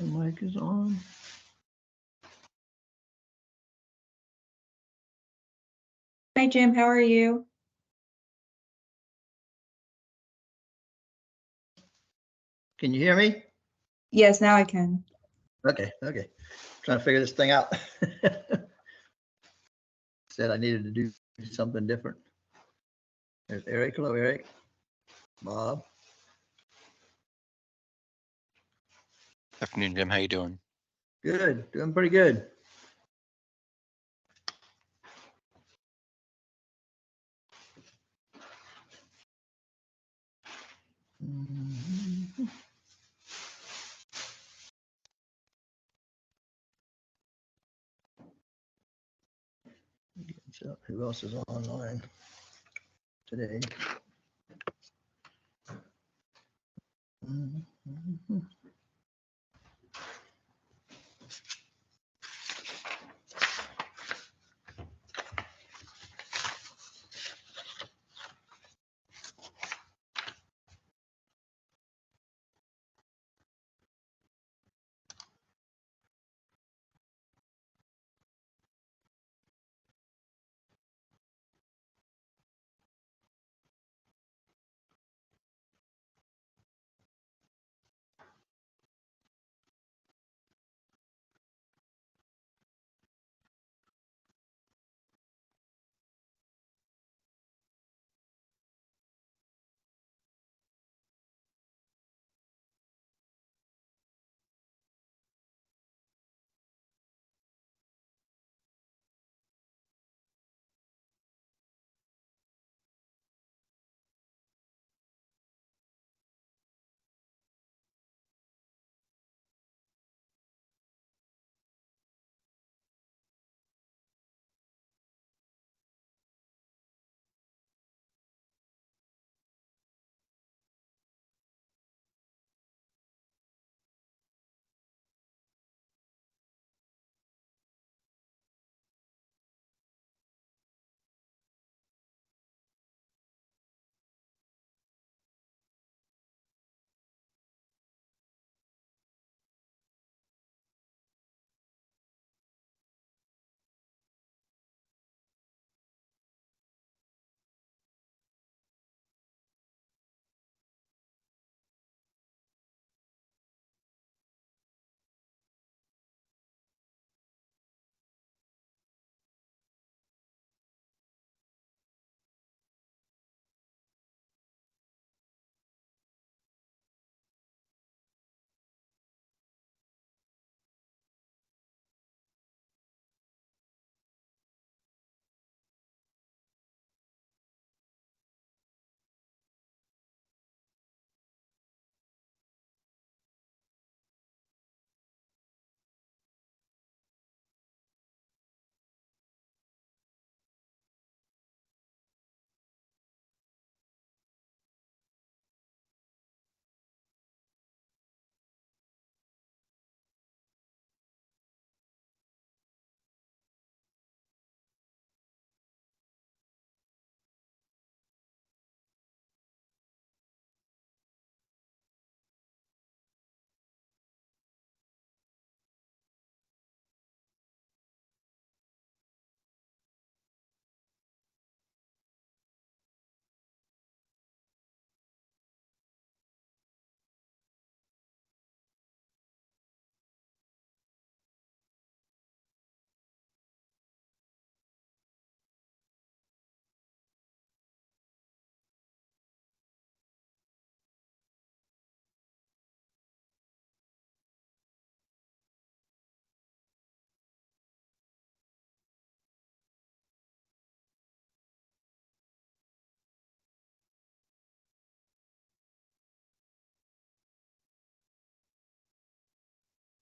Mic is on. Hi, Jim. How are you? Can you hear me? Yes, now I can. Okay. Trying to figure this thing out. Said I needed to do something different. There's Eric. Hello, Eric. Bob. Afternoon, Jim. How you doing? Good. Doing pretty good. So who else is online today?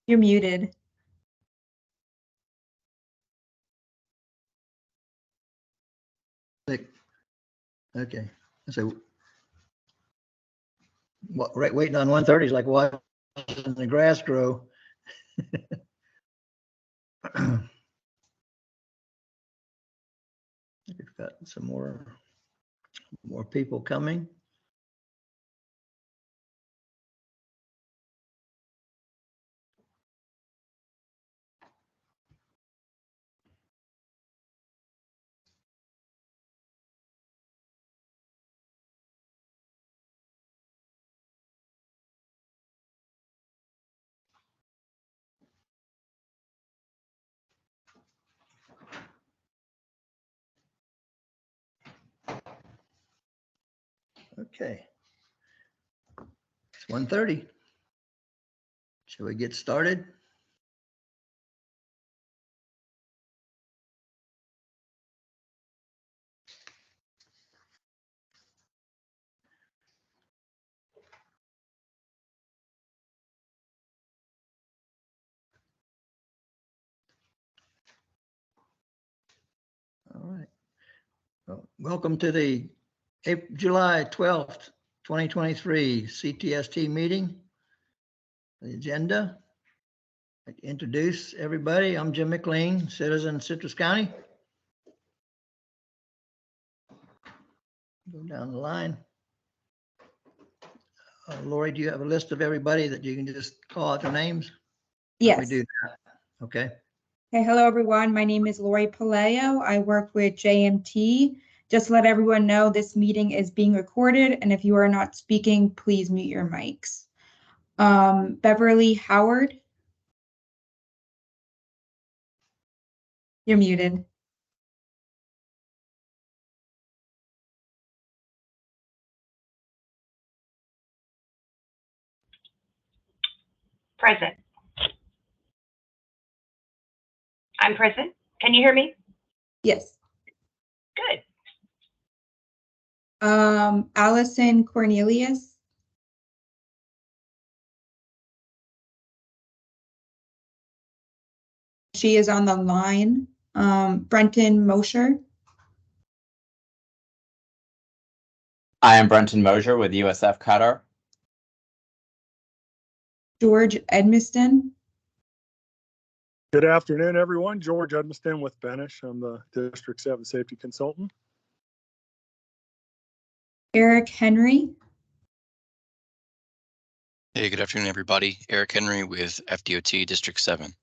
You're muted. Okay. So what, right, waiting on 1:30 is like watching the grass grow. We've got some more people coming. Okay. It's 1:30. Shall we get started? All right. Well, welcome to the July 12th, 2023 CTST meeting. The agenda. I'd like to introduce everybody. I'm Jim McLean, citizen of Citrus County. Go down the line. Lori, do you have a list of everybody that you can just call out their names? Yes. We do that. Okay. Okay, hello, everyone. My name is Lori Paleo. I work with JMT. Just to let everyone know, this meeting is being recorded, and if you are not speaking, please mute your mics. Beverly Howard. You're muted. Present. I'm present. Can you hear me? Yes. Good. Allison Cornelius. She is on the line. Brenton Mosher. I am Brenton Mosier with USF Qatar. George Edmiston. Good afternoon, everyone. George Edmiston with Benish. I'm the District 7 Safety Consultant. Eric Henry. Hey, good afternoon, everybody. Eric Henry with FDOT District 7.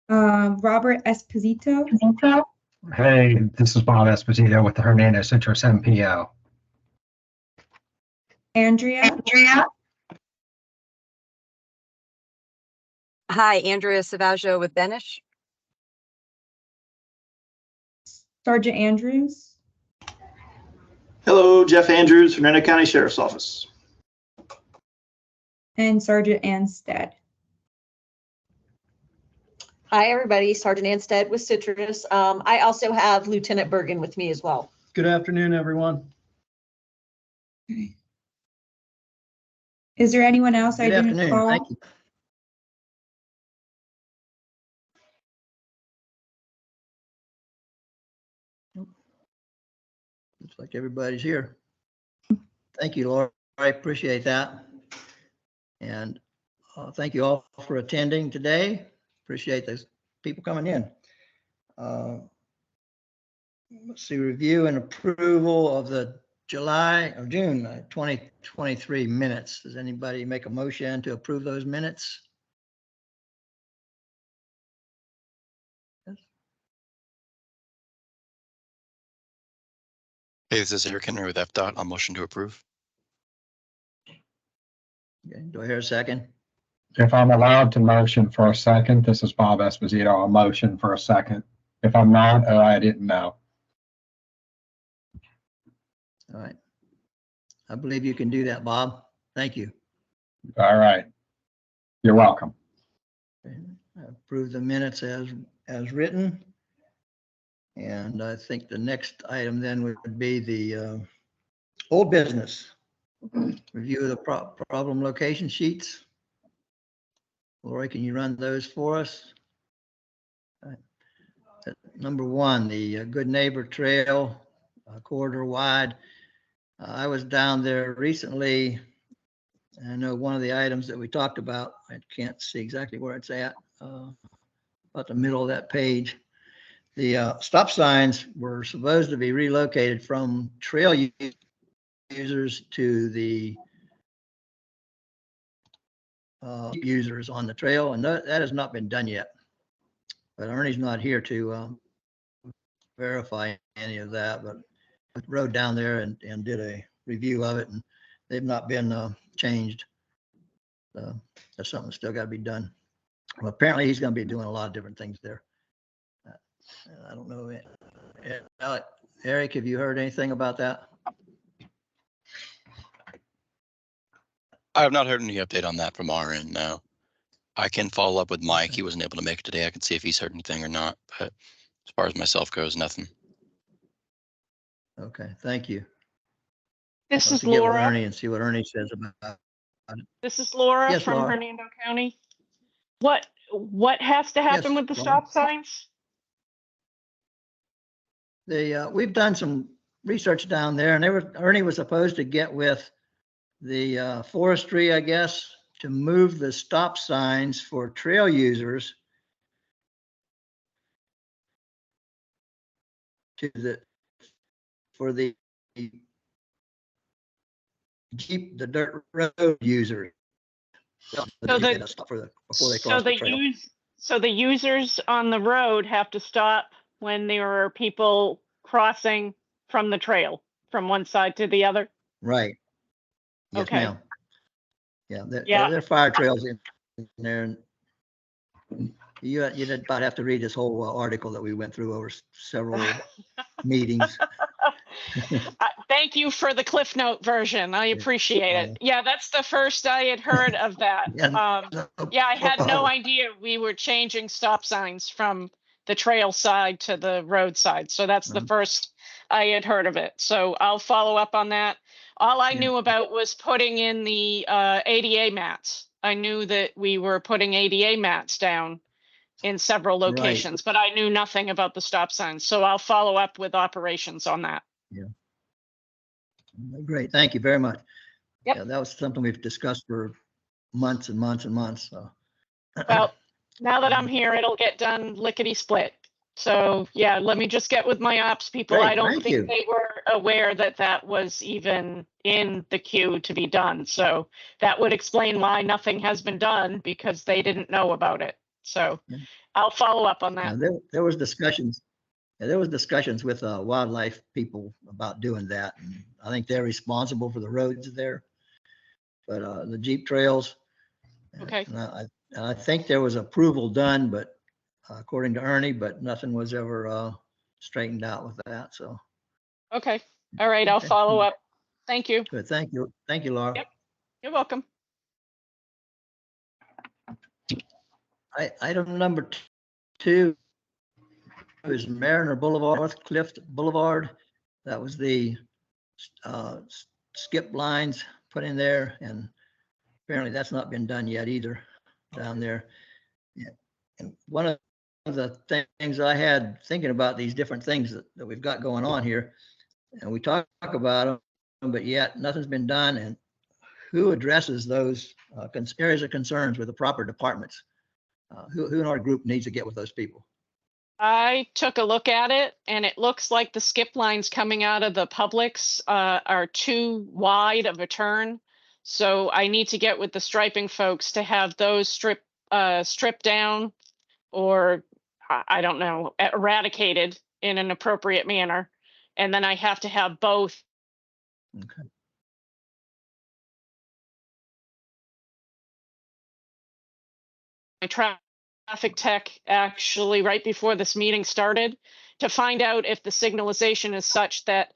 Robert Esposito. Hey, this is Bob Esposito with the Hernandez Citrus MPO. Andrea. Hi, Andrea Savaggio with Benish. Sergeant Andrews. Hello, Jeff Andrews, Fernando County Sheriff's Office. And Sergeant Anstead. Hi, everybody. Sergeant Anstead with Citrus. I also have Lieutenant Bergen with me as well. Good afternoon, everyone. Okay. Is there anyone else I Good didn't afternoon. call? Thank you. Looks like everybody's here. Thank you, Laura. I appreciate that. And thank you all for attending today. Appreciate those people coming in. Let's see, review and approval of the June 2023 minutes. Does anybody make a motion to approve those minutes? Hey, this is Eric Henry with FDOT. I'll motion to approve. Okay, do I hear a second? If I'm allowed to motion for a second, this is Bob Esposito. I'll motion for a second. If I'm not, I didn't know. All right. I believe you can do that, Bob. Thank you. All right. You're welcome. I approve the minutes as written. And I think the next item then would be the old business. Review of the problem location sheets. Lori, can you run those for us? Number one, the Good Neighbor Trail, corridor wide. I was down there recently. I know one of the items that we talked about, I can't see exactly where it's at, about the middle of that page. The stop signs were supposed to be relocated from trail users to the users on the trail, and that has not been done yet. But Ernie's not here to verify any of that, but I rode down there and did a review of it, and they've not been changed. That's something that's still got to be done. Well, apparently he's going to be doing a lot of different things there. I don't know Eric, have you heard anything about that? I have not heard any update on that from our end, no. I can follow up with Mike. He wasn't able to make it today. I can see if he's heard anything or not, but as far as myself goes, nothing. Okay, thank you. This I'll have is to get with Laura. Ernie and see what Ernie says about it. This is Laura Yes, from Laura. Hernando County. What has to happen Yes, with the Laura. stop signs? We've done some research down there, and Ernie was supposed to get with the forestry, I guess, to move the stop signs for trail users for the Jeep, the dirt road users. So Before they cross the trail. So the users on the road have to stop when there are people crossing from the trail from one side to the other? Right. Yes, Okay. ma'am. Yeah, Yeah. there are fire trails in there. And you'd about have to read this whole article that we went through over several meetings. Thank you for the Cliff Note version. I appreciate it. Yeah, that's the first I had heard of that. Yeah, I had no idea we were changing stop signs from the trail side to the road side. So that's the first I had heard of it. So I'll follow up on that. All I knew about was putting in the ADA mats. I knew that we were putting ADA mats down in several locations, but I knew nothing about the stop signs. So I'll follow up with operations on that. Yeah. Great. Thank you very much. Yep. Yeah, that was something we've discussed for months and months and months. So. Well, now that I'm here, it'll get done lickety split. So yeah, let me just get with my ops people. Great, I don't thank think you. they were aware that that was even in the queue to be done. So that would explain why nothing has been done, because they didn't know about it. So I'll follow up on that. There was discussions. Yeah, there was discussions with wildlife people about doing that. And I think they're responsible for the roads there, but the Jeep trails. Okay. And I think there was approval done, but according to Ernie, but nothing was ever straightened out with that. So. Okay. All right. I'll follow up. Thank you. Good. Thank you. Thank you, Laura. Yep. You're welcome. Item number 2 is Mariner Boulevard, North Cliff Boulevard. That was the skip lines put in there, and apparently that's not been done yet either down there. Yeah. And one of the things I had thinking about these different things that we've got going on here, and we talk about them, but yet nothing's been done. And who addresses those areas of concerns with the proper departments? Who in our group needs to get with those people? I took a look at it, and it looks like the skip lines coming out of the Publix are too wide of a turn. So I need to get with the striping folks to have those stripped down, or I don't know, eradicated in an appropriate manner. And then I have to have both. Okay. My traffic tech actually right before this meeting started to find out if the signalization is such that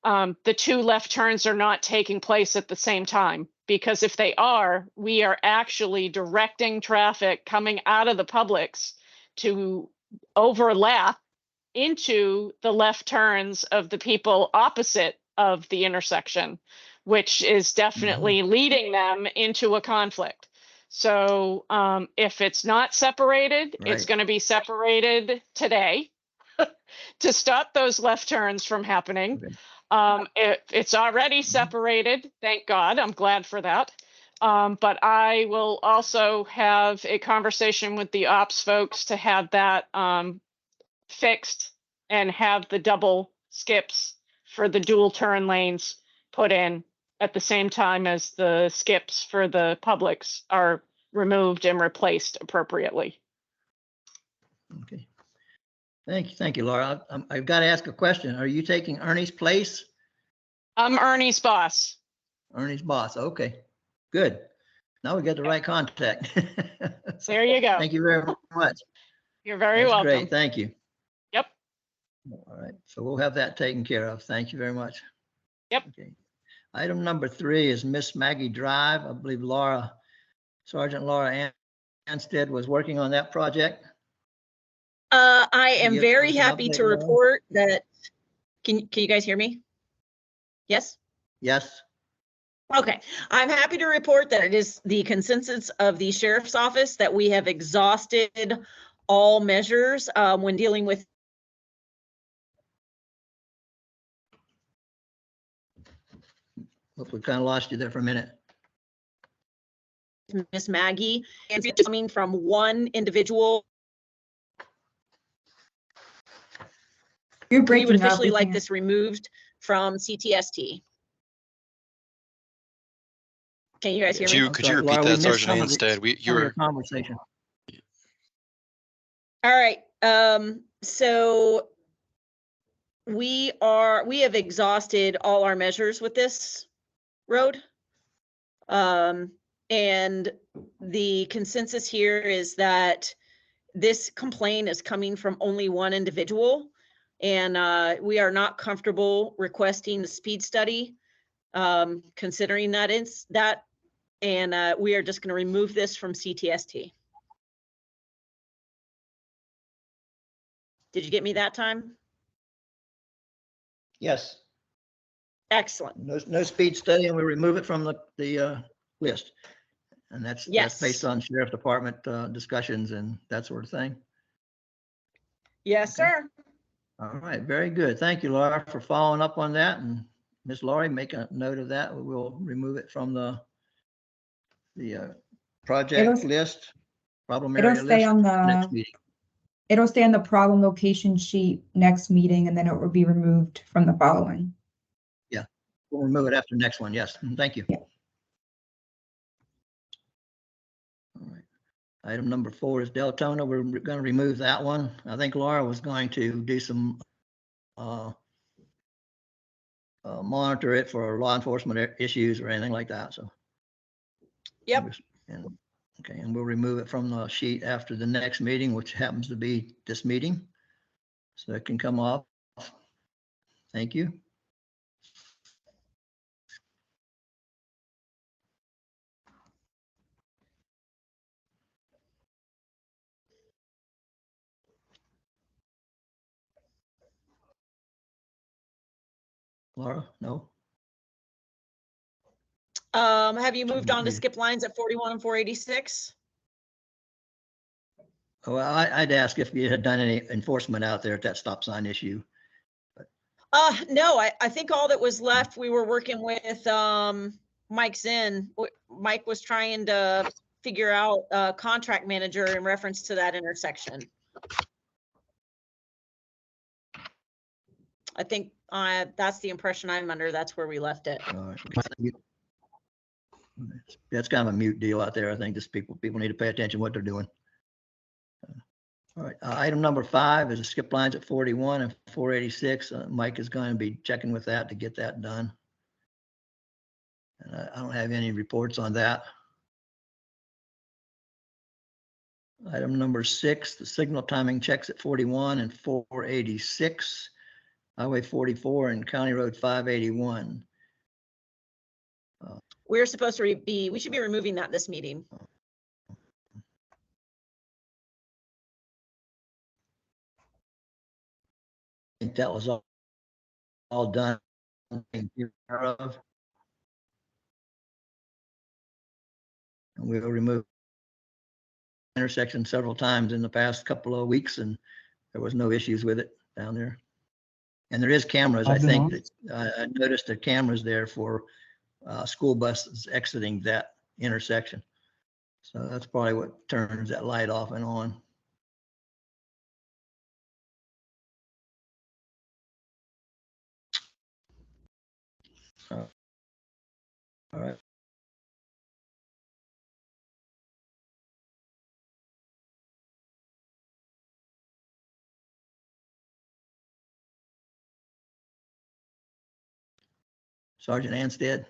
the 2 left turns are not taking place at the same time. Because if they are, we are actually directing traffic coming out of the Publix to overlap into the left turns of the people opposite of the intersection, which is definitely leading them into a conflict. So if it's not separated, it's going to be separated today to stop those left turns from happening. It's already separated, thank God. I'm glad for that. But I will also have a conversation with the ops folks to have that fixed and have the double skips for the dual turn lanes put in at the same time as the skips for the Publix are removed and replaced appropriately. Okay. Thank you, Laura. I've got to ask a question. Are you taking Ernie's place? I'm Ernie's boss. Ernie's boss. Okay, good. Now we got the right contact. There you go. Thank you very much. You're very That's welcome. great. Thank you. Yep. All right, so we'll have that taken care of. Thank you very much. Yep. Okay. Item number 3 is Miss Maggie Drive. I believe Sergeant Laura Anstead was working on that project. I Can am you very give us an happy update, to Laura? report that, can you guys hear me? Yes? Yes. Okay, I'm happy to report that it is the consensus of the sheriff's office that we have exhausted all measures when dealing with Look, we kind of lost you there for a minute. Miss Maggie, and it's coming from one individual. You're We would breaking up. officially We like can't. this removed from CTST. Can you guys hear me? Could you repeat Laura, we that, missed Sergeant some of the- Anstead? You some of your were, conversation. All right, so we have exhausted all our measures with this road. And the consensus here is that this complaint is coming from only one individual. And we are not comfortable requesting the speed study, considering that it's that. And we are just going to remove this from CTST. Did you get me that time? Yes. Excellent. No speed study, and we remove it from the list. And that's based Yes. on sheriff department discussions and that sort of thing. Yes, Okay. sir. All right, very good. Thank you, Laura, for following up on that. And Ms. Laurie, make a note of that. We will remove it from the project It'll- list, problem It'll area stay list on next the, meeting. it'll stay on the problem location sheet next meeting, and then it will be removed from the following. We'll remove it after next one. Yes, thank you. Yeah. All right. Item number 4 is Deltona. We're going to remove that one. I think Laura was going to do some monitor it for law enforcement issues or anything like that. So. Yep. And, okay, and we'll remove it from the sheet after the next meeting, which happens to be this meeting. So it can come off. Thank you. Laura, no? Have you moved on to Yeah. skip lines at 41 and 486? Well, I'd ask if you had done any enforcement out there at that stop sign issue. No, I think all that was left, we were working with Mike Zinn. Mike was trying to figure out a contract manager in reference to that intersection. I think that's the impression I'm under. That's where we left it. That's kind of a mute deal out there. I think just people need to pay attention to what they're doing. All right, item number 5 is a skip lines at 41 and 486. Mike is going to be checking with that to get that done. And I don't have any reports on that. Item number 6, the signal timing checks at 41 and 486, Highway 44 and County Road 581. We're supposed to we should be removing that this meeting. I think that was all done. And we'll remove intersection several times in the past couple of weeks, and there was no issues with it down there. And there is cameras. I think that I noticed the cameras there for school buses exiting that intersection. So that's probably what turns that light off and on. All right. Sergeant Anstead.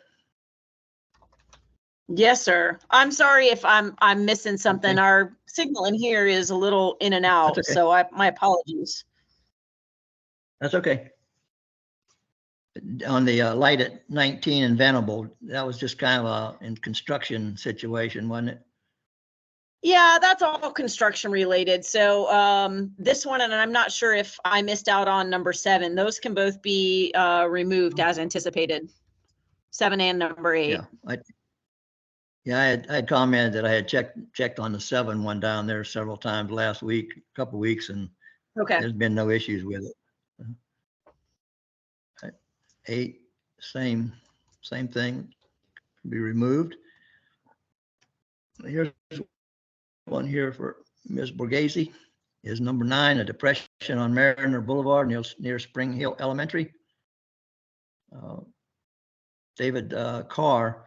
Yes, sir. I'm sorry if I'm missing something. Okay. Our signal in here is a little in and out, okay. so my apologies. That's okay. On the light at 19 and Venable, that was just kind of a in construction situation, wasn't it? Yeah, that's all construction related. So this one, and I'm not sure if I missed out on number 7. Those can both be removed as anticipated. 7 and number 8. Yeah, I had commented that I had checked on the 7 one down there several times last week, a couple of weeks, and Okay. there's been no issues with it. 8, same thing, can be removed. Here's one here for Ms. Borghese. Is number 9, a depression on Mariner Boulevard near Spring Hill Elementary. David Carr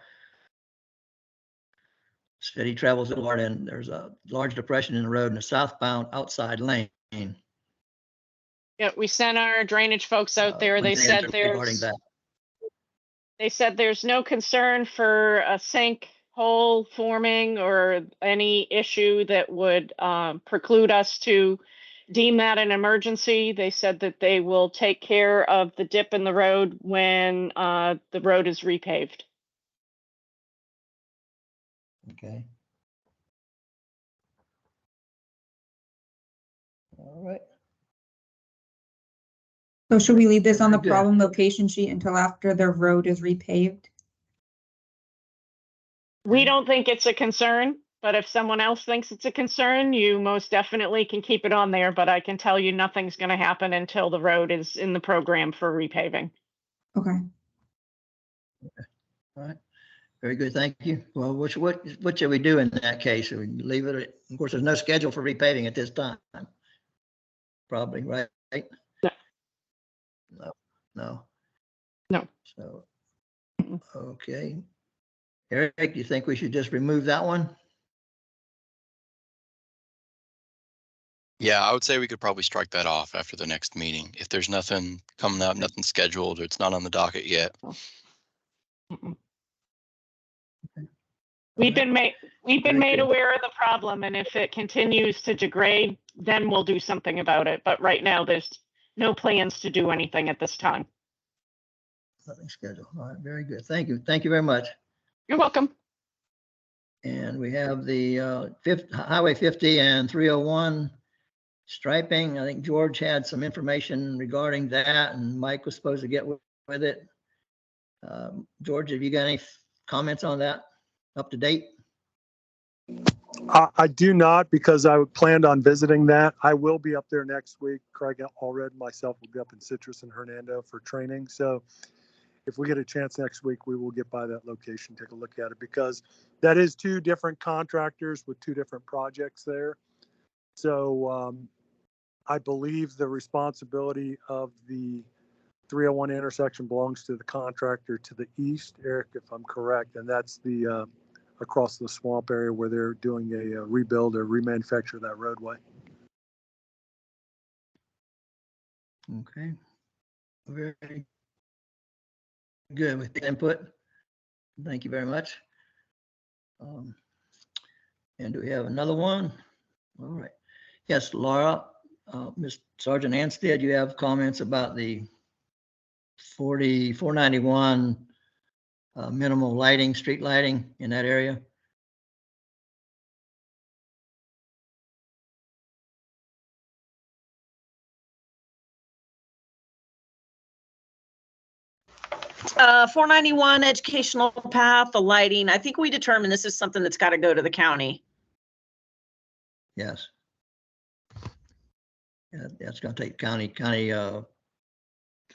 said he travels a lot and there's a large depression in the road in a southbound outside lane. Yeah, we sent our drainage folks out there. They said there's no concern for a sinkhole forming or any issue that would preclude us to deem that an emergency. They said that they will take care of the dip in the road when the road is repaved. Okay. All right. So should we leave this on the Very good. problem location sheet until after the road is repaved? We don't think it's a concern, but if someone else thinks it's a concern, you most definitely can keep it on there. But I can tell you nothing's going to happen until the road is in the program for repaving. Okay. All right. Very good. Thank you. Well, what should we do in that case? Should we leave it? Of course, there's no schedule for repaving at this time. Probably, right? No. So, okay. Eric, do you think we should just remove that one? Yeah, I would say we could probably strike that off after the next meeting. If there's nothing coming up, nothing scheduled, or it's not on the docket yet. We've been made aware of the problem, and if it continues to degrade, then we'll do something about it. But right now, there's no plans to do anything at this time. Nothing scheduled. All right, very good. Thank you. Thank you very much. You're welcome. And we have the Highway 50 and 301 striping. I think George had some information regarding that, and Mike was supposed to get with it. George, have you got any comments on that? Up to date? I do not, because I planned on visiting that. I will be up there next week. Craig Allred and myself will be up in Citrus and Hernando for training. So if we get a chance next week, we will get by that location, take a look at it, because that is 2 different contractors with 2 different projects there. So I believe the responsibility of the 301 intersection belongs to the contractor to the east, Eric, if I'm correct, and that's the across the swamp area where they're doing a rebuild or remanufacture of that roadway. Okay. Very good with the input. Thank you very much. And do we have another one? All right. Yes, Laura, Ms. Sergeant Anstead, you have comments about the 491 minimal lighting, street lighting in that area? Uh, 491 educational path, the lighting. I think we determined this is something that's got to go to the county. Yes. Yeah, that's going to take county to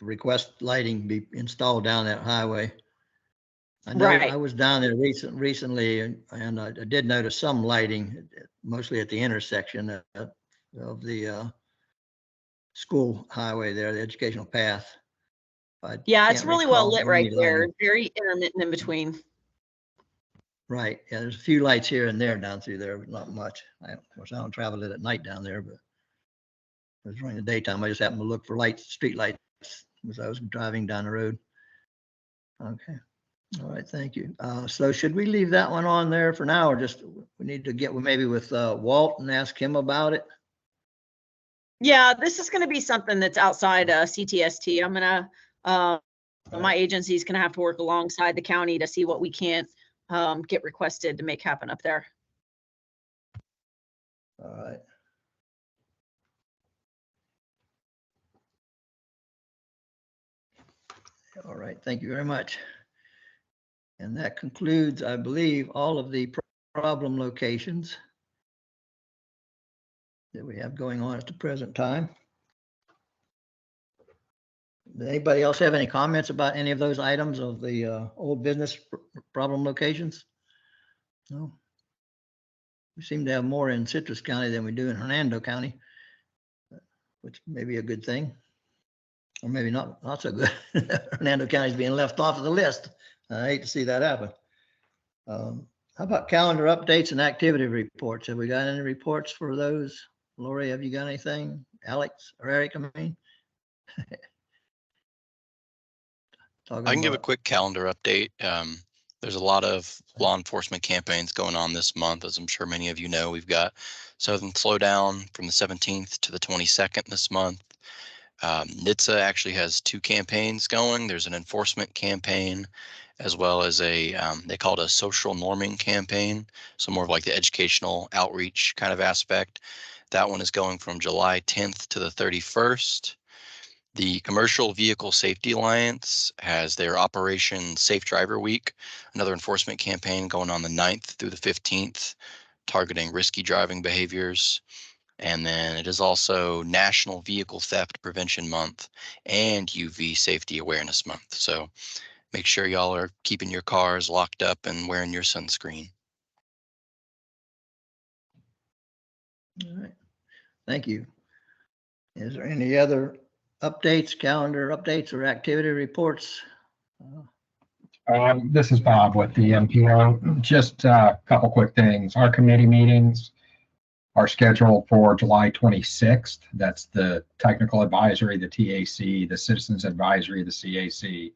request lighting be installed down that highway. I know Right. I was down there recently, and I did notice some lighting, mostly at the intersection of the school highway there, the educational path. Yeah, it's can't really well recall lit right any there. lighting. Very intermittent in between. Right. Yeah, there's a few lights here and there down through there, but not much. Of course, I don't travel it at night down there, but it was during the daytime. I just happened to look for lights, street lights, as I was driving down the road. Okay. All right. Thank you. So should we leave that one on there for now, or just we need to get maybe with Walt and ask him about it? Yeah, this is going to be something that's outside CTST. I'm going to, my agency's going to have to work alongside the county to see what we can't get requested to make happen up there. All right. All right, thank you very much. And that concludes, I believe, all of the problem locations that we have going on at the present time. Does anybody else have any comments about any of those items of the old business problem locations? No. We seem to have more in Citrus County than we do in Hernando County, which may be a good thing, or maybe not so good. Hernando County is being left off of the list. I hate to see that happen. How about calendar updates and activity reports? Have we got any reports for those? Lori, have you got anything? Alex or Eric, I mean? I can give a quick calendar update. There's a lot of law enforcement campaigns going on this month. As I'm sure many of you know, we've got Southern Slowdown from the 17th to the 22nd this month. NHTSA actually has 2 campaigns going. There's an enforcement campaign as well as a, they call it a social norming campaign. So more of like the educational outreach kind of aspect. That one is going from July 10th to the 31st. The Commercial Vehicle Safety Alliance has their Operation Safe Driver Week, another enforcement campaign going on the 9th through the 15th, targeting risky driving behaviors. And then it is also National Vehicle Theft Prevention Month and UV Safety Awareness Month. So make sure y'all are keeping your cars locked up and wearing your sunscreen. All right. Thank you. Is there any other updates, calendar updates, or activity reports? This is Bob with the MPO. Just a couple quick things. Our committee meetings are scheduled for July 26th. That's the Technical Advisory, the TAC, the Citizens Advisory, the CAC,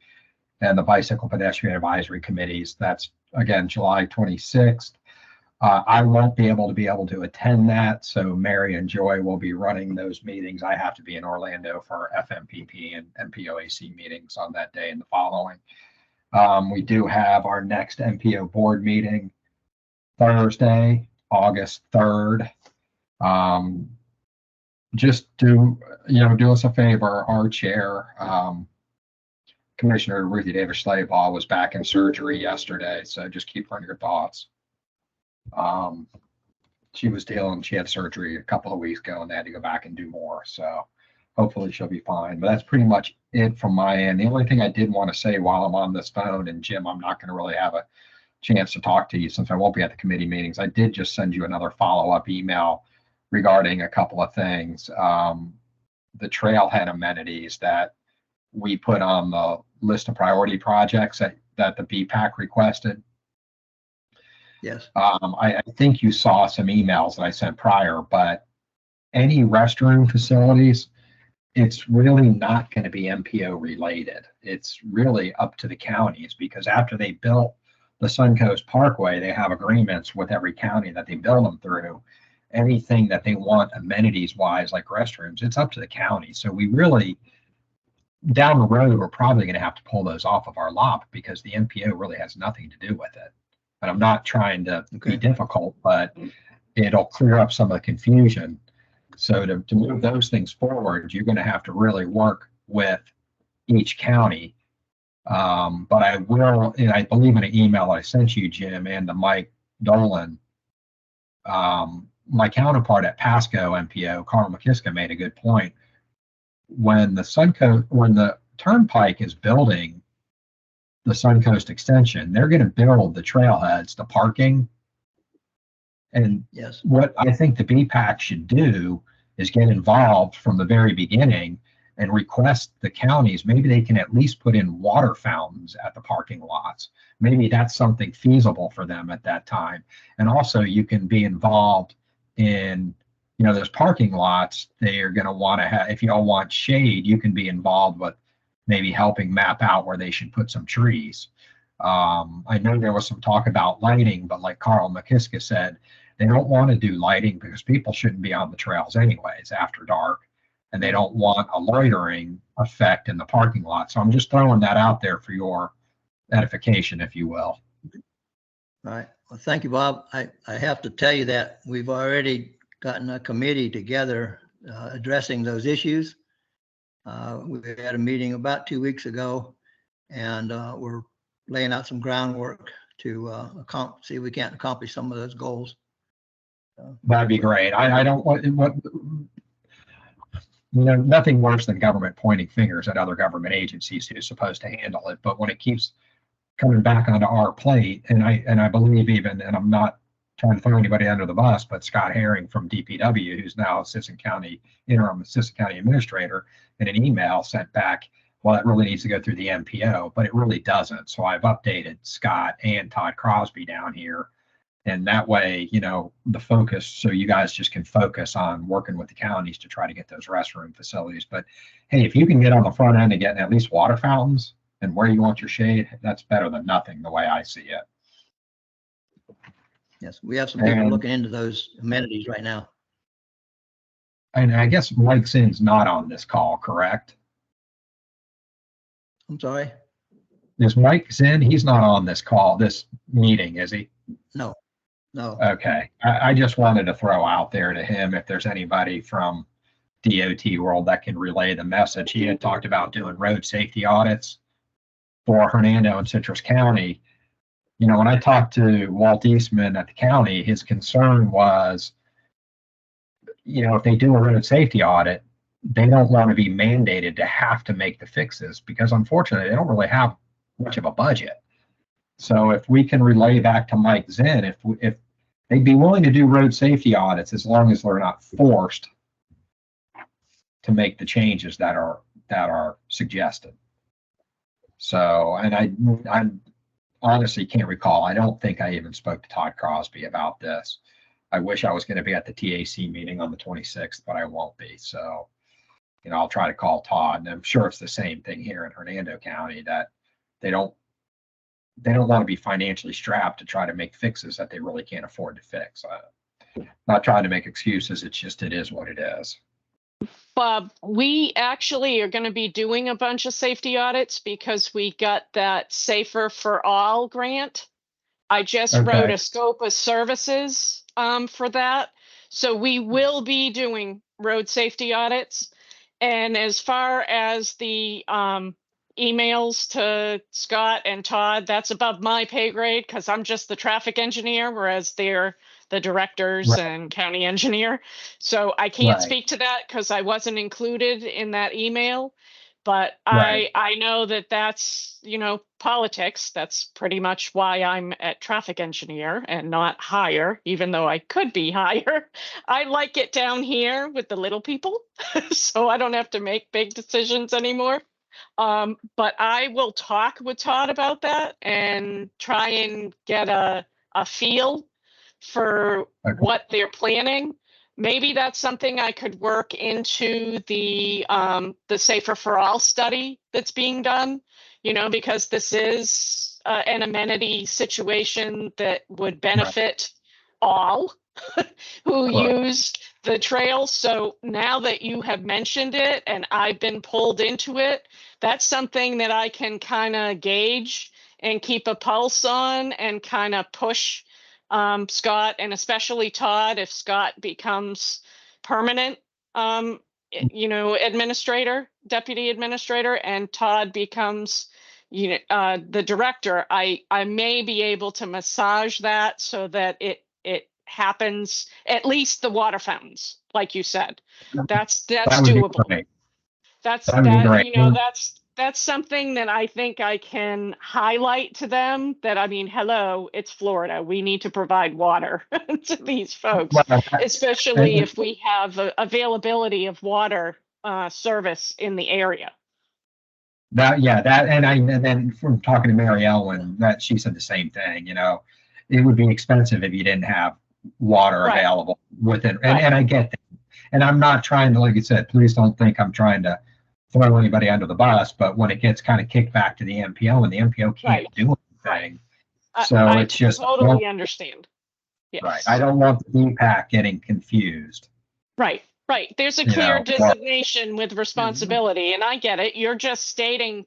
and the Bicycle Pedestrian Advisory Committees. That's, again, July 26th. I won't be able to attend that, so Mary and Joy will be running those meetings. I have to be in Orlando for FMPP and MPOAC meetings on that day and the following. We do have our next MPO board meeting Thursday, August 3rd. Just do us a favor. Our chair, Commissioner Ruthie Davis Slaybaugh, was back in surgery yesterday, so just keep her in your thoughts. She had surgery a couple of weeks ago and they had to go back and do more. So hopefully she'll be fine, but that's pretty much it from my end. The only thing I did want to say while I'm on this phone, and Jim, I'm not going to really have a chance to talk to you since I won't be at the committee meetings. I did just send you another follow-up email regarding a couple of things. The trailhead amenities that we put on the list of priority projects that the BPAC requested. Yes. I think you saw some emails that I sent prior, but any restroom facilities, it's really not going to be MPO related. It's really up to the counties, because after they built the Suncoast Parkway, they have agreements with every county that they build them through. Anything that they want amenities wise, like restrooms, it's up to the county. So we really, down the road, we're probably going to have to pull those off of our LOP, because the MPO really has nothing to do with it. And I'm not trying to be difficult, but it'll clear up some of the confusion. So to move those things forward, you're going to have to really work with each county. But I will, and I believe in an email I sent you, Jim, and to Mike Dolan, my counterpart at Pasco MPO, Carl McKiska, made a good point. When the Turnpike is building the Suncoast extension, they're going to build the trailheads, the parking. And yes, what I think the BPAC should do is get involved from the very beginning and request the counties, maybe they can at least put in water fountains at the parking lots. Maybe that's something feasible for them at that time. And also you can be involved in, those parking lots. They are going to want to have, if you all want shade, you can be involved with maybe helping map out where they should put some trees. I know there was some talk about lighting, but like Carl McKiska said, they don't want to do lighting because people shouldn't be on the trails anyways after dark. and they don't want a loitering effect in the parking lot. So I'm just throwing that out there for your edification, if you will. All right. Well, thank you, Bob. I have to tell you that we've already gotten a committee together addressing those issues. We had a meeting about 2 weeks ago, and we're laying out some groundwork to see if we can't accomplish some of those goals. That'd be great. I don't want what nothing worse than government pointing fingers at other government agencies who's supposed to handle it. But when it keeps coming back onto our plate, and I believe even, and I'm not trying to throw anybody under the bus, but Scott Herring from DPW, who's now interim assistant county administrator, in an email sent back, well, it really needs to go through the MPO, but it really doesn't. So I've updated Scott and Todd Crosby down here. And that way, the focus, so you guys just can focus on working with the counties to try to get those restroom facilities. But hey, if you can get on the front end and get at least water fountains and where you want your shade, that's better than nothing, the way I see it. Yes, we have some people looking into those amenities right now. And I guess Mike Zinn's not on this call, correct? I'm sorry? Is Mike Zinn? He's not on this call, this meeting, is he? No. Okay. I just wanted to throw out there to him if there's anybody from DOT world that can relay the message. He had talked about doing road safety audits for Hernando and Citrus County. When I talked to Walt Eastman at the county, his concern was, if they do a road safety audit, they don't want to be mandated to have to make the fixes because unfortunately they don't really have much of a budget. So if we can relay back to Mike Zinn, if they'd be willing to do road safety audits as long as they're not forced to make the changes that are suggested. So, and I honestly can't recall. I don't think I even spoke to Todd Crosby about this. I wish I was going to be at the TAC meeting on the 26th, but I won't be. So, I'll try to call Todd, and I'm sure it's the same thing here in Hernando County, that they don't want to be financially strapped to try to make fixes that they really can't afford to fix. Not trying to make excuses. It's just, it is what it is. Bob, we actually are going to be doing a bunch of safety audits because we got that Safer for All grant. I just wrote a scope of services for that. So we will be doing road safety audits. And as far as the emails to Scott and Todd, that's above my pay grade because I'm just the traffic engineer, whereas they're the directors and county engineer. So I can't speak to that because I wasn't included in that email. But I know that that's, politics. That's pretty much why I'm at traffic engineer and not higher, even though I could be higher. I like it down here with the little people, so I don't have to make big decisions anymore. But I will talk with Todd about that and try and get a feel for what they're planning. Maybe that's something I could work into the Safer for All study that's being done, because this is an amenity situation that would benefit all who use the trail. So now that you have mentioned it and I've been pulled into it, that's something that I can kind of gauge and keep a pulse on and kind of push Scott and especially Todd, if Scott becomes permanent, administrator, deputy administrator, and Todd becomes, the director, I may be able to massage that so that it happens, at least the water fountains, like you said. That's doable. That's something that I think I can highlight to them that, hello, it's Florida. We need to provide water to these folks, especially if we have availability of water service in the area. And then from talking to Mary Ellen, she said the same thing. It would be expensive if you didn't have water available within. And I get that. And I'm not trying to, like you said, please don't think I'm trying to throw anybody under the bus, but when it gets kind of kicked back to the MPO and the MPO can't do anything. So I it's just totally understand. Yes. Right. I don't want the DPAC getting confused. Right. Right. There's a You clear know, designation with responsibility, and I get it. You're just stating,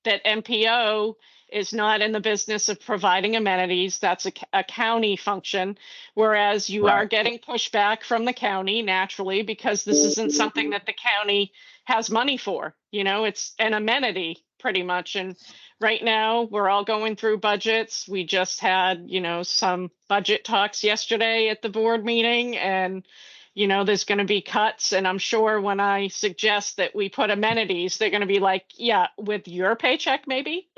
that MPO is not in the business of providing amenities. That's a county function, whereas you are Right. getting pushback from the county naturally because this isn't something that the county has money for. It's an amenity pretty much. And right now, we're all going through budgets. We just had, some budget talks yesterday at the board meeting, and there's going to be cuts. And I'm sure when I suggest that we put amenities, they're going to be like, yeah, with your paycheck, maybe,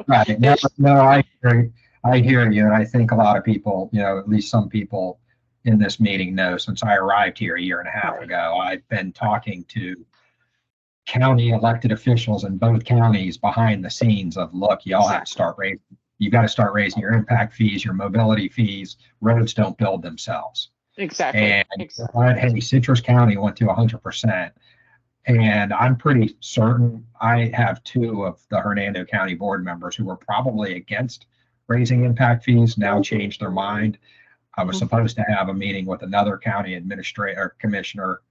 Right. No, I hear you. And I think a lot of people, at least some people in this meeting know, since I arrived here a year and a half ago, I've been talking to county elected officials in both counties behind the scenes of, look, y'all have to start raising, you got to start raising your impact fees, your mobility fees. Roads don't build themselves. Exactly. And hey, Citrus County went to 100%. And I'm pretty certain I have two of the Hernando County board members who were probably against raising impact fees now changed their mind. I was supposed to have a meeting with another county administrator commissioner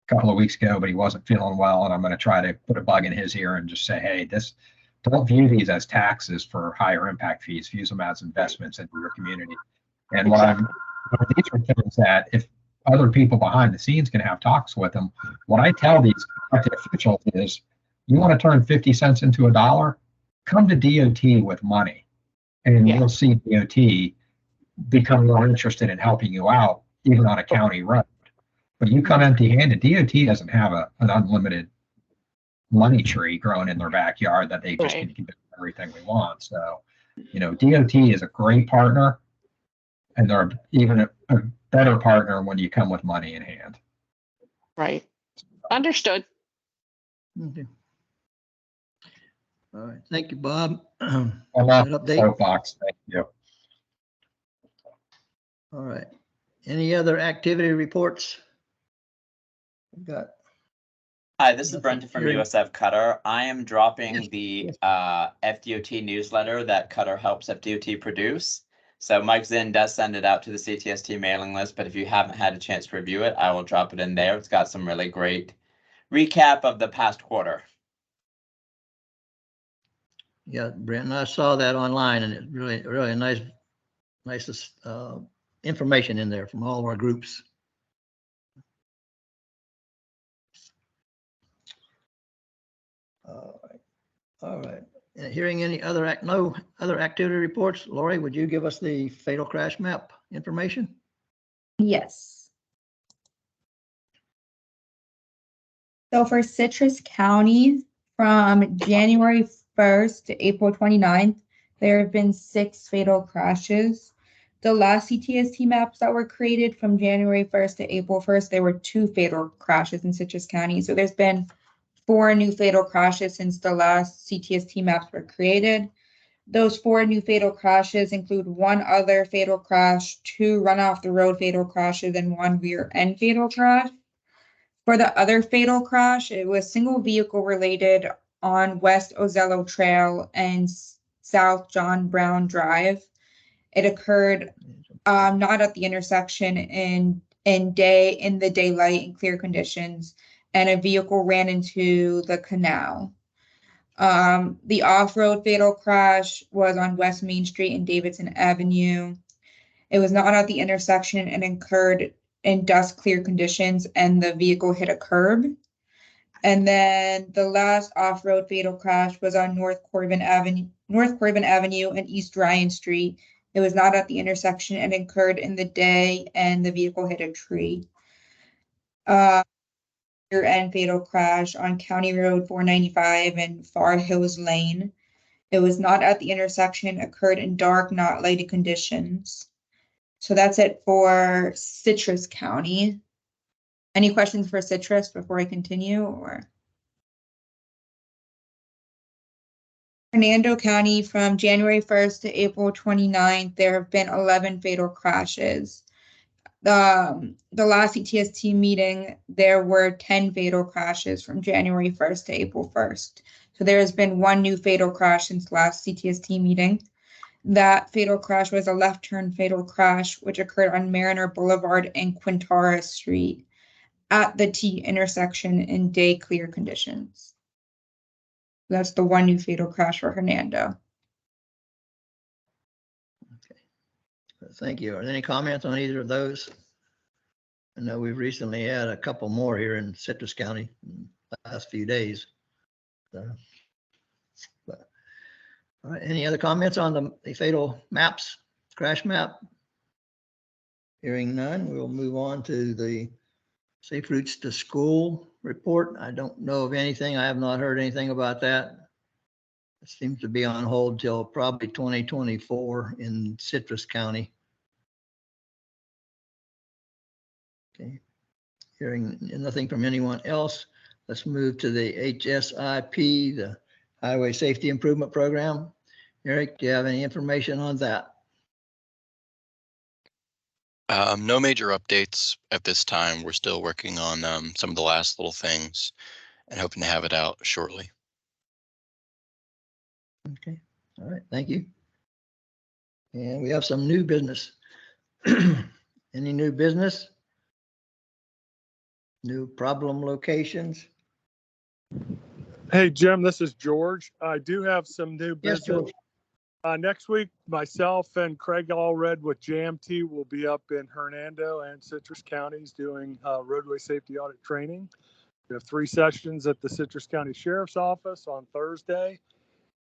a couple of weeks ago, but he wasn't feeling well. And I'm going to try to put a bug in his ear and just say, hey, don't view these as taxes for higher impact fees. View them as investments into your community. And these are things that if other people behind the scenes can have talks with them, what I tell these elected officials is, you want to turn 50 cents into $1, come to DOT with money, and you'll see DOT become more interested in helping you out, even on a county road. But you come empty-handed, DOT doesn't have an unlimited money tree growing in their backyard that they just can do everything we want. So, DOT is a great partner, and they're even a better partner when you come with money in hand. Right. Understood. Okay. All right. Thank you, Bob. Good update. Soapbox. Thank you. All right. Any other activity reports? We've got. Hi, this is Brenton from USF Qatar. I am dropping the FDOT newsletter that Qatar helps FDOT produce. So Mike Zinn does send it out to the CTST mailing list, but if you haven't had a chance to review it, I will drop it in there. It's got some really great recap of the past quarter. Yeah, Brenton, I saw that online, and it's really nice information in there from all of our groups. All right. Hearing any no other activity reports, Lori, would you give us the fatal crash map information? Yes. So for Citrus County, from January 1st to April 29th, there have been 6 fatal crashes. The last CTST maps that were created from January 1st to April 1st, there were 2 fatal crashes in Citrus County. So there's been 4 new fatal crashes since the last CTST maps were created. Those 4 new fatal crashes include 1 other fatal crash, 2 run off the road fatal crashes, and 1 rear end fatal crash. For the other fatal crash, it was single vehicle related on West Ozello Trail and South John Brown Drive. It occurred not at the intersection in the daylight and clear conditions, and a vehicle ran into the canal. The off-road fatal crash was on West Main Street and Davidson Avenue. It was not at the intersection and occurred in dusk clear conditions, and the vehicle hit a curb. And then the last off-road fatal crash was on North Corbin Avenue and East Ryan Street. It was not at the intersection and occurred in the day, and the vehicle hit a tree. Rear end fatal crash on County Road 495 and Far Hills Lane. It was not at the intersection, occurred in dark, not lighted conditions. So that's it for Citrus County. Any questions for Citrus before I continue, or? Hernando County, from January 1st to April 29th, there have been 11 fatal crashes. The last CTST meeting, there were 10 fatal crashes from January 1st to April 1st. So there has been 1 new fatal crash since last CTST meeting. That fatal crash was a left turn fatal crash, which occurred on Mariner Boulevard and Quintara Street at the T intersection in day clear conditions. That's the one new fatal crash for Hernando. Okay. Thank you. Are there any comments on either of those? I know we've recently had a couple more here in Citrus County in the last few days. All right, any other comments on the fatal maps, crash map? Hearing none, we'll move on to the Safe Routes to School report. I don't know of anything. I have not heard anything about that. It seems to be on hold till probably 2024 in Citrus County. Okay. Hearing nothing from anyone else, let's move to the HSIP, the Highway Safety Improvement Program. Eric, do you have any information on that? No major updates at this time. We're still working on some of the last little things and hoping to have it out shortly. Okay, all right, thank you. And we have some new business. Any new business? New problem locations? Hey, Jim, this is George. I do have some new Yes, business. George. Next week, myself and Craig Allred with JMT will be up in Hernando and Citrus counties doing roadway safety audit training. We have 3 sessions at the Citrus County Sheriff's Office on Thursday,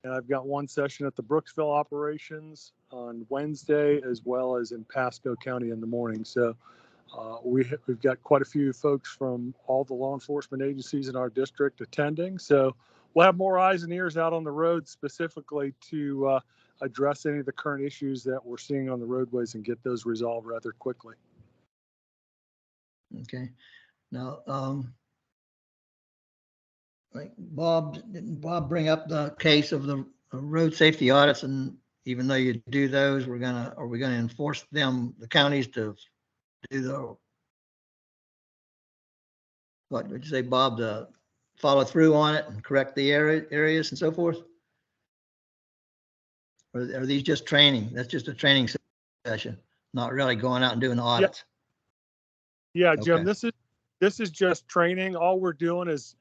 and I've got 1 session at the Brooksville operations on Wednesday, as well as in Pasco County in the morning. So we've got quite a few folks from all the law enforcement agencies in our district attending. So we'll have more eyes and ears out on the road specifically to address any of the current issues that we're seeing on the roadways and get those resolved rather quickly. Okay. Now, like didn't Bob bring up the case of the road safety audits, and even though you do those, are we gonna enforce them, the counties, to do the, what would you say, Bob, to follow through on it and correct the areas and so forth? Or are these just training? That's just a training session, not really going out and doing the audits? Yeah, Jim, Okay. this is just training. All we're doing is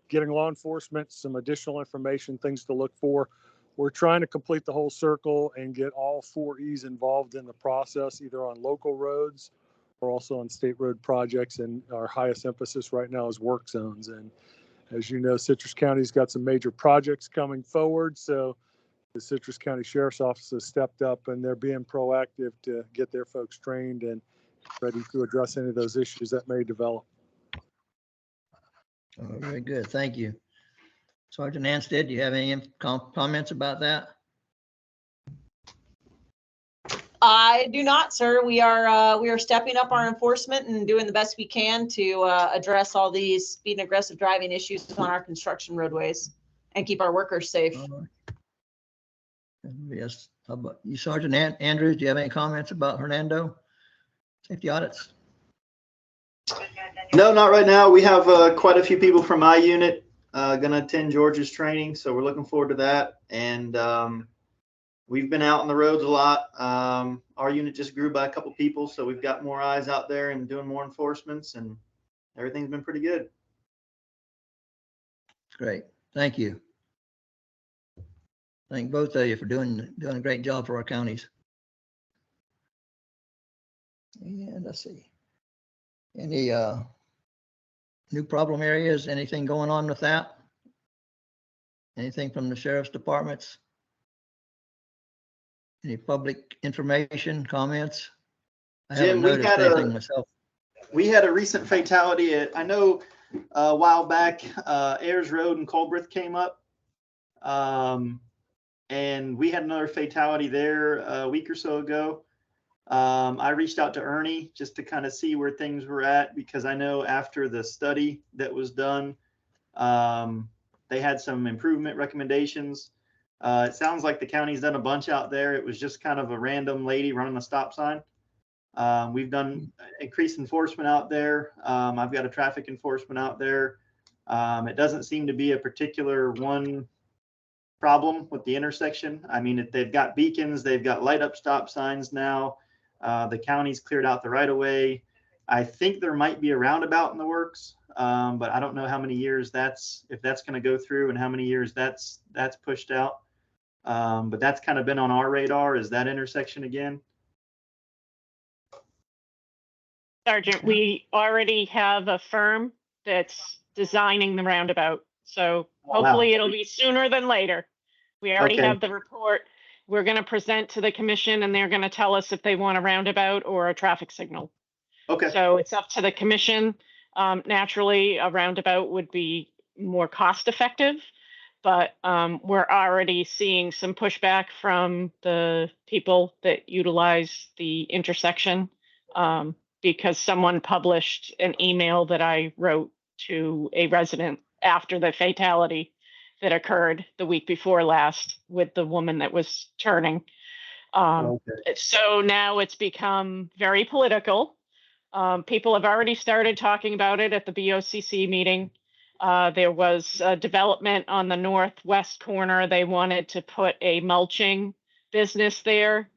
getting law enforcement some additional information, things to look for. We're trying to complete the whole circle and get all 4 E's involved in the process, either on local roads or also on state road projects. And our highest emphasis right now is work zones. And as you know, Citrus County's got some major projects coming forward. So the Citrus County Sheriff's Office has stepped up and they're being proactive to get their folks trained and ready to address any of those issues that may develop. Oh, very good. Thank you. Sergeant Anstead, do you have any comments about that? I do not, sir. We are stepping up our enforcement and doing the best we can to address all these speed and aggressive driving issues on our construction roadways and keep our workers safe. Yes. How about you, Sergeant Andrews? Do you have any comments about Hernando safety audits? No, not right now. We have quite a few people from my unit going to attend George's training, so we're looking forward to that. And we've been out on the roads a lot. Our unit just grew by a couple people, so we've got more eyes out there and doing more enforcements, and everything's been pretty good. Great. Thank you. Thank both of you for doing a great job for our counties. And let's see. Any new problem areas? Anything going on with that? Anything from the sheriff's departments? Any public information, comments? I haven't Jim, noticed anything myself. We had a recent fatality at, I know a while back, Ayers Road and Colbreth came up. And we had another fatality there a week or so ago. I reached out to Ernie just to kind of see where things were at, because I know after the study that was done, they had some improvement recommendations. It sounds like the county's done a bunch out there. It was just kind of a random lady running a stop sign. We've done increased enforcement out there. I've got a traffic enforcement out there. It doesn't seem to be a particular one problem with the intersection. I mean, they've got beacons, they've got light up stop signs now. The county's cleared out the right of way. I think there might be a roundabout in the works, but I don't know how many years if that's going to go through and how many years that's pushed out. But that's kind of been on our radar, is that intersection again. Sergeant, we already have a firm that's designing the roundabout. So hopefully it'll be sooner than later. We already have the report. We're going to present to the commission and they're going to tell us if they want a roundabout or a traffic signal. Okay. So it's up to the commission. Naturally, a roundabout would be more cost effective, but we're already seeing some pushback from the people that utilize the intersection because someone published an email that I wrote to a resident after the fatality that occurred the week before last with the woman that was turning. So now it's become very political. People have already started talking about it at the BOCC meeting. There was a development on the northwest corner. They wanted to put a mulching business there,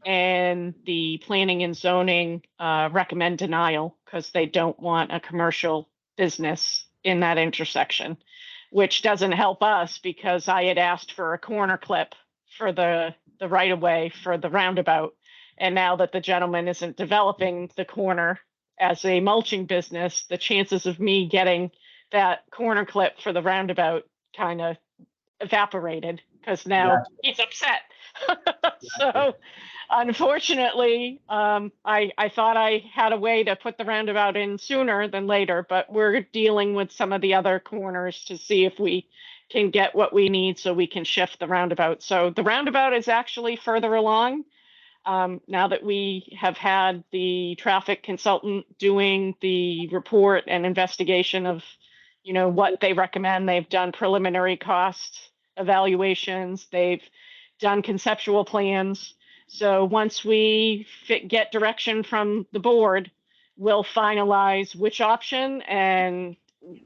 and the planning and zoning recommend denial because they don't want a commercial business in that intersection, which doesn't help us because I had asked for a corner clip for the right of way for the roundabout. And now that the gentleman isn't developing the corner as a mulching business, the chances of me getting that corner clip for the roundabout kind of evaporated because now he's upset. So unfortunately, I thought I had a way to put the roundabout in sooner than later, but we're dealing with some of the other corners to see if we can get what we need so we can shift the roundabout. So the roundabout is actually further along. Now that we have had the traffic consultant doing the report and investigation of, what they recommend, they've done preliminary cost evaluations, they've done conceptual plans. So once we get direction from the board, we'll finalize which option, and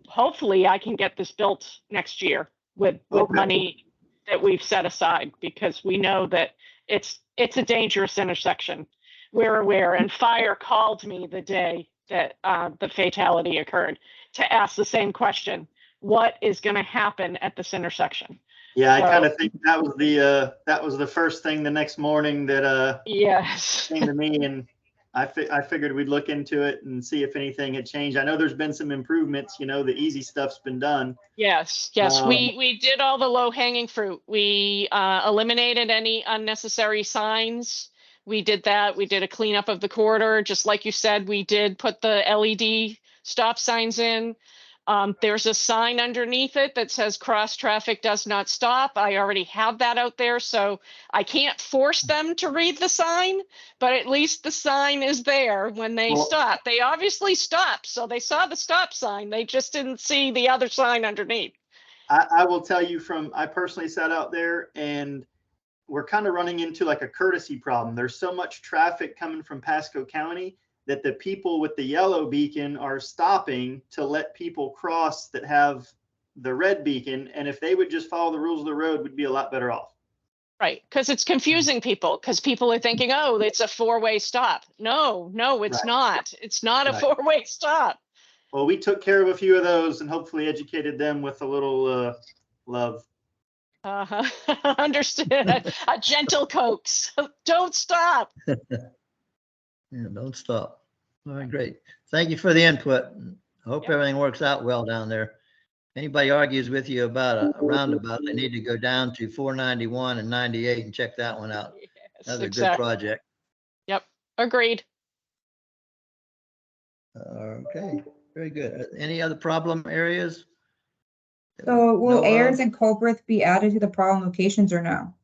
hopefully I can get this built next year with money that we've set aside, because we know that it's a dangerous intersection. We're aware, and fire called me the day that the fatality occurred to ask the same question: what is going to happen at this intersection? Yeah, I kind of think that was the first thing the next morning that yes came to me, and I figured we'd look into it and see if anything had changed. I know there's been some improvements. The easy stuff's been done. Yes. We did all the low hanging fruit. We eliminated any unnecessary signs. We did that. We did a cleanup of the corridor, just like you said. We did put the LED stop signs in. There's a sign underneath it that says cross traffic does not stop. I already have that out there, so I can't force them to read the sign, but at least the sign is there when they stop. They obviously stopped, so they saw the stop sign. They just didn't see the other sign underneath. I will tell you I personally sat out there, and we're kind of running into like a courtesy problem. There's so much traffic coming from Pasco County that the people with the yellow beacon are stopping to let people cross that have the red beacon. And if they would just follow the rules of the road, we'd be a lot better off. Right, because it's confusing people, because people are thinking, oh, it's a four-way stop. No, it's not. It's not a four-way stop. Well, we took care of a few of those and hopefully educated them with a little love. Understood. A gentle coax. Don't stop. Yeah, don't stop. All right, great. Thank you for the input. I hope everything works out well down there. Anybody argues with you about a roundabout, they need to go down to 491 and 98 and check that one out. Yes, That's a good project. Yep, agreed. Okay, very good. Any other problem areas? So will Ayers and Colbreth be added to the problem locations or no?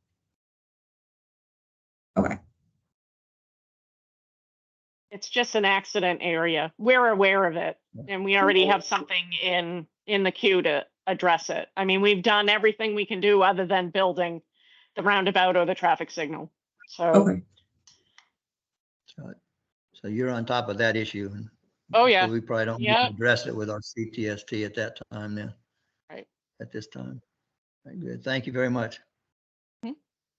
Okay. It's just an accident area. We're aware of it, and we already have something in the queue to address it. I mean, we've done everything we can do other than building the roundabout or the traffic signal. So, okay. So you're on top of that issue. Oh yeah. So we probably don't need to address it with our CTST at that time then. Right. At this time. Very good. Thank you very much. Mhm.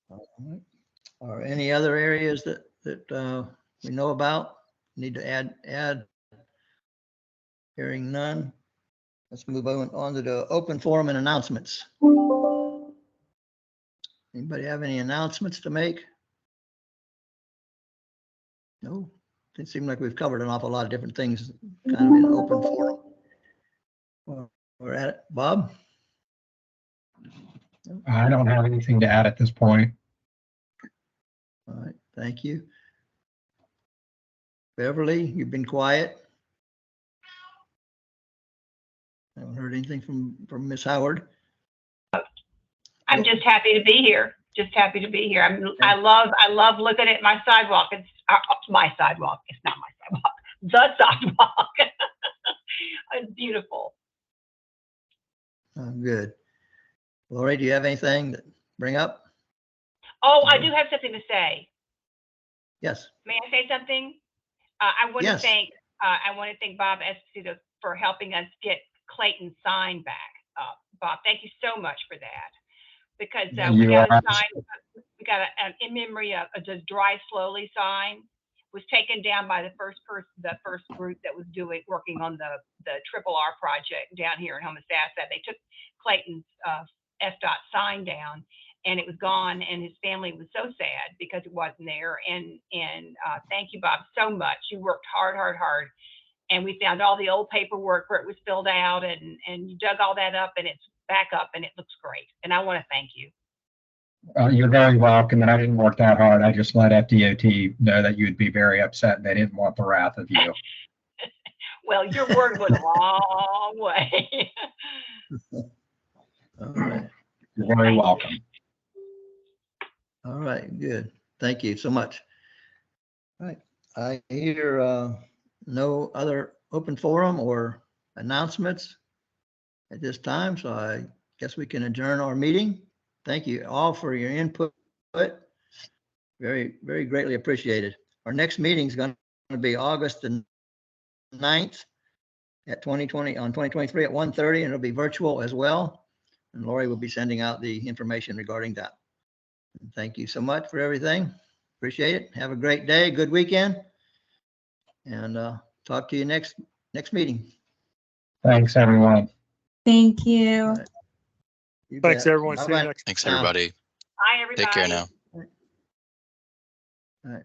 All right. Are any other areas that we know about? Need to add? Hearing none. Let's move on to the open forum and announcements. Anybody have any announcements to make? No, it seems like we've covered an awful lot of different things kind of in open forum. Well, we're at it. Bob? I don't have anything to add at this point. All right, thank you. Beverly, you've been quiet. I haven't heard anything from Miss Howard. I'm just happy to be here. Just happy to be here. I love looking at my sidewalk. It's my sidewalk. It's not my sidewalk. The sidewalk. It's beautiful. Good. Lori, do you have anything to bring up? Oh, I do have something to say. Yes. May I say something? I want Yes. to thank Bob Esposito for helping us get Clayton's sign back. Bob, thank you so much for that. Because we got a sign, we got an in memory of the Drive Slowly sign was taken down by the first group that was working on the Triple R project down here in Homosassa. They took Clayton's SDOT sign down, and it was gone, and his family was so sad because it wasn't there. And thank you, Bob, so much. You worked hard, and we found all the old paperwork where it was filled out, and you dug all that up, and it's back up, and it looks great. And I want to thank you. You're very welcome, and I didn't work that hard. I just let FDOT know that you'd be very upset, and they didn't want the wrath of you. Well, your word went a long way. All right. You're very welcome. All right, good. Thank you so much. All right, I hear no other open forum or announcements at this time, so I guess we can adjourn our meeting. Thank you all for your input. Very, very greatly appreciated. Our next meeting is going to be August the 9th at 2023 at 1:30, and it'll be virtual as well. And Lori will be sending out the information regarding that. Thank you so much for everything. Appreciate it. Have a great day, good weekend, and talk to you next meeting. Thanks, everyone. Thank you. All right. You Thanks, bet. everyone. See you Bye-bye. next. Thanks, Now. everybody. Bye, everybody. Take care now. All right.